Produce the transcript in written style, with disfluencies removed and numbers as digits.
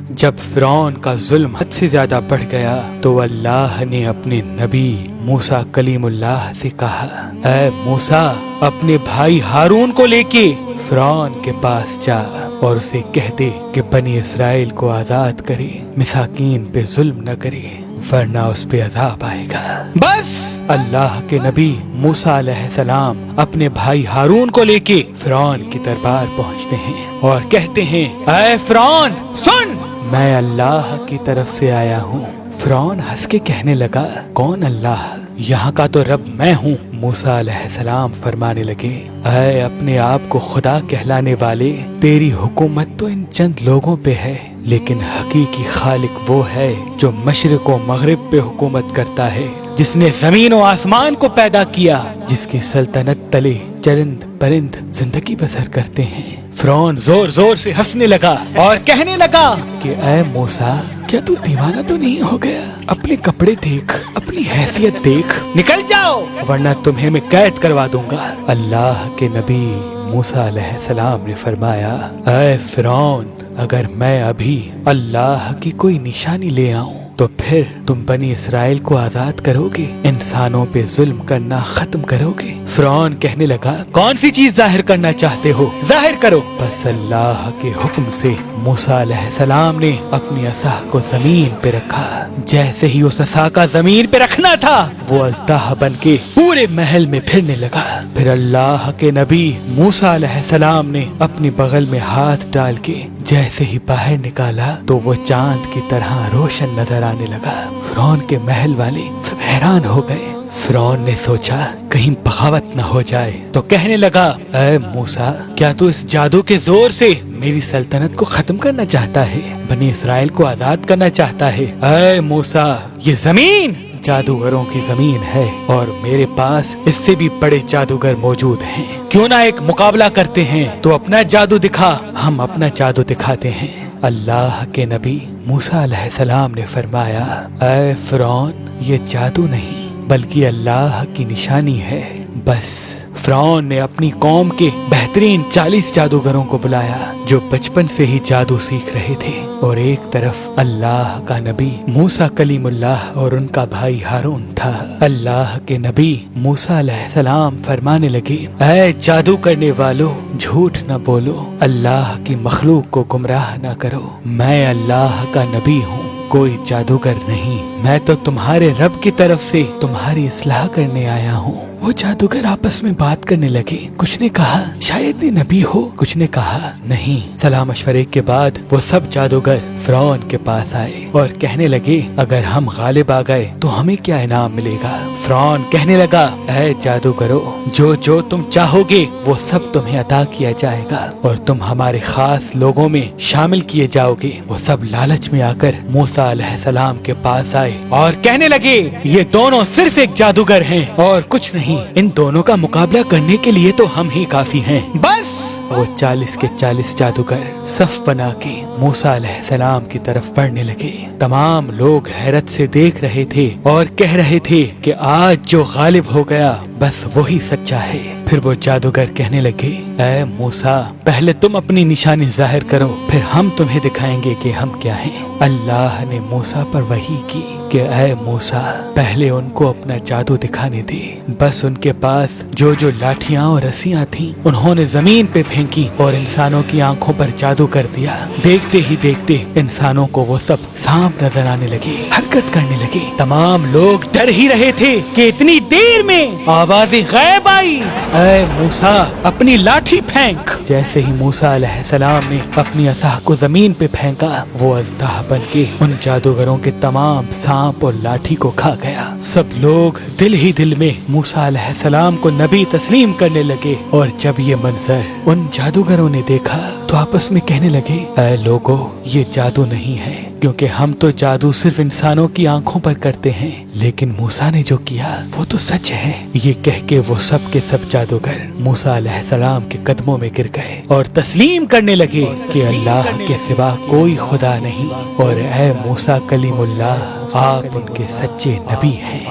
جب فرعون کا ظلم حد سے زیادہ بڑھ گیا تو اللہ نے اپنے نبی موسیٰ کلیم اللہ سے کہا، اے موسیٰ اپنے بھائی ہارون کو لے کے فرعون کے پاس جا اور اسے کہہ دے کہ بنی اسرائیل کو آزاد کرے، مساکین پہ ظلم نہ کرے ورنہ اس پہ عذاب آئے گا۔ بس اللہ کے نبی موسیٰ علیہ السلام اپنے بھائی ہارون کو لے کے فرعون کی دربار پہنچتے ہیں اور کہتے ہیں، اے فرعون سن، میں اللہ کی طرف سے آیا ہوں۔ فرعون ہنس کے کہنے لگا، کون اللہ؟ یہاں کا تو رب میں ہوں۔ موسیٰ علیہ السلام فرمانے لگے، اے اپنے آپ کو خدا کہلانے والے، تیری حکومت تو ان چند لوگوں پہ ہے، لیکن حقیقی خالق وہ ہے جو مشرق و مغرب پہ حکومت کرتا ہے، جس نے زمین و آسمان کو پیدا کیا، جس کی سلطنت تلے چرند پرند زندگی بسر کرتے ہیں۔ فرعون زور زور سے ہنسنے لگا اور کہنے لگا کہ اے موسیٰ، کیا تو دیوانہ تو نہیں ہو گیا؟ اپنے کپڑے دیکھ، اپنی حیثیت دیکھ، نکل جاؤ ورنہ تمہیں میں قید کروا دوں گا۔ اللہ کے نبی موسیٰ علیہ السلام نے فرمایا، اے فرعون، اگر میں ابھی اللہ کی کوئی نشانی لے آؤں تو پھر تم بنی اسرائیل کو آزاد کرو گے، انسانوں پہ ظلم کرنا ختم کرو گے؟ فرعون کہنے لگا، کون سی چیز ظاہر کرنا چاہتے ہو؟ ظاہر کرو۔ بس اللہ کے حکم سے موسیٰ علیہ السلام نے اپنی عصا کو زمین پہ رکھا۔ جیسے ہی اس عصا کا زمین پہ رکھنا تھا، وہ اژدہا بن کے پورے محل میں پھرنے لگا۔ پھر اللہ کے نبی موسیٰ علیہ السلام نے اپنی بغل میں ہاتھ ڈال کے جیسے ہی باہر نکالا تو وہ چاند کی طرح روشن نظر آنے لگا۔ فرعون کے محل والے سب حیران ہو گئے۔ فرعون نے سوچا کہیں بغاوت نہ ہو جائے تو کہنے لگا، اے موسیٰ، کیا تو اس جادو کے زور سے میری سلطنت کو ختم کرنا چاہتا ہے، بنی اسرائیل کو آزاد کرنا چاہتا ہے؟ اے موسیٰ، یہ زمین جادوگروں کی زمین ہے اور میرے پاس اس سے بھی بڑے جادوگر موجود ہیں، کیوں نہ ایک مقابلہ کرتے ہیں؟ تو اپنا جادو دکھا، ہم اپنا جادو دکھاتے ہیں۔ اللہ کے نبی موسیٰ علیہ السلام نے فرمایا، اے فرعون، یہ جادو نہیں بلکہ اللہ کی نشانی ہے۔ بس فرعون نے اپنی قوم کے بہترین 40 جادوگروں کو بلایا جو بچپن سے ہی جادو سیکھ رہے تھے، اور ایک طرف اللہ کا نبی موسیٰ کلیم اللہ اور ان کا بھائی ہارون تھا۔ اللہ کے نبی موسیٰ علیہ السلام فرمانے لگے، اے جادو کرنے والو، جھوٹ نہ بولو، اللہ کی مخلوق کو گمراہ نہ کرو، میں اللہ کا نبی ہوں، کوئی جادوگر نہیں، میں تو تمہارے رب کی طرف سے تمہاری اصلاح کرنے آیا ہوں۔ وہ جادوگر آپس میں بات کرنے لگے، کچھ نے کہا شاید یہ نبی ہو، کچھ نے کہا نہیں۔ صلاح مشورے کے بعد وہ سب جادوگر فرعون کے پاس آئے اور کہنے لگے، اگر ہم غالب آ گئے تو ہمیں کیا انعام ملے گا؟ فرعون کہنے لگا، اے جادوگرو، جو تم چاہو گے وہ سب تمہیں عطا کیا جائے گا اور تم ہمارے خاص لوگوں میں شامل کیے جاؤ گے۔ وہ سب لالچ میں آ کر موسیٰ علیہ السلام کے پاس آئے اور کہنے لگے، یہ دونوں صرف ایک جادوگر ہیں اور کچھ نہیں، ان دونوں کا مقابلہ کرنے کے لیے تو ہم ہی کافی ہیں۔ بس وہ 40 کے 40 جادوگر صف بنا کے موسیٰ علیہ السلام کی طرف بڑھنے لگے۔ تمام لوگ حیرت سے دیکھ رہے تھے اور کہہ رہے تھے کہ آج جو غالب ہو گیا بس وہی سچا ہے۔ پھر وہ جادوگر کہنے لگے، اے موسیٰ، پہلے تم اپنی نشانی ظاہر کرو، پھر ہم تمہیں دکھائیں گے کہ ہم کیا ہیں۔ اللہ نے موسیٰ پر وحی کی کہ اے موسیٰ، پہلے ان کو اپنا جادو دکھانے دے۔ بس ان کے پاس جو لاٹھیاں اور رسیاں تھیں انہوں نے زمین پہ پھینکی اور انسانوں کی آنکھوں پر جادو کر دیا۔ دیکھتے ہی دیکھتے انسانوں کو وہ سب سانپ نظر آنے لگے، حرکت کرنے لگے۔ تمام لوگ ڈر ہی رہے تھے کہ اتنی دیر میں آواز غیب آئی، اے موسیٰ، اپنی لاٹھی پھینک۔ جیسے ہی موسیٰ علیہ السلام نے اپنی عصا کو زمین پہ پھینکا، وہ اژدہا بن کے ان جادوگروں کے تمام سانپ اور لاٹھی کو کھا گیا۔ سب لوگ دل ہی دل میں موسیٰ علیہ السلام کو نبی تسلیم کرنے لگے، اور جب یہ منظر ان جادوگروں نے دیکھا تو آپس میں کہنے لگے، اے لوگو، یہ جادو نہیں ہے، کیونکہ ہم تو جادو صرف انسانوں کی آنکھوں پر کرتے ہیں، لیکن موسیٰ نے جو کیا وہ تو سچ ہے۔ یہ کہہ کے وہ سب کے سب جادوگر موسیٰ علیہ السلام کے قدموں میں گر گئے اور تسلیم کرنے لگے کہ اللہ کے سوا کوئی خدا نہیں، اور اے موسیٰ کلیم اللہ، آپ ان کے سچے نبی ہیں۔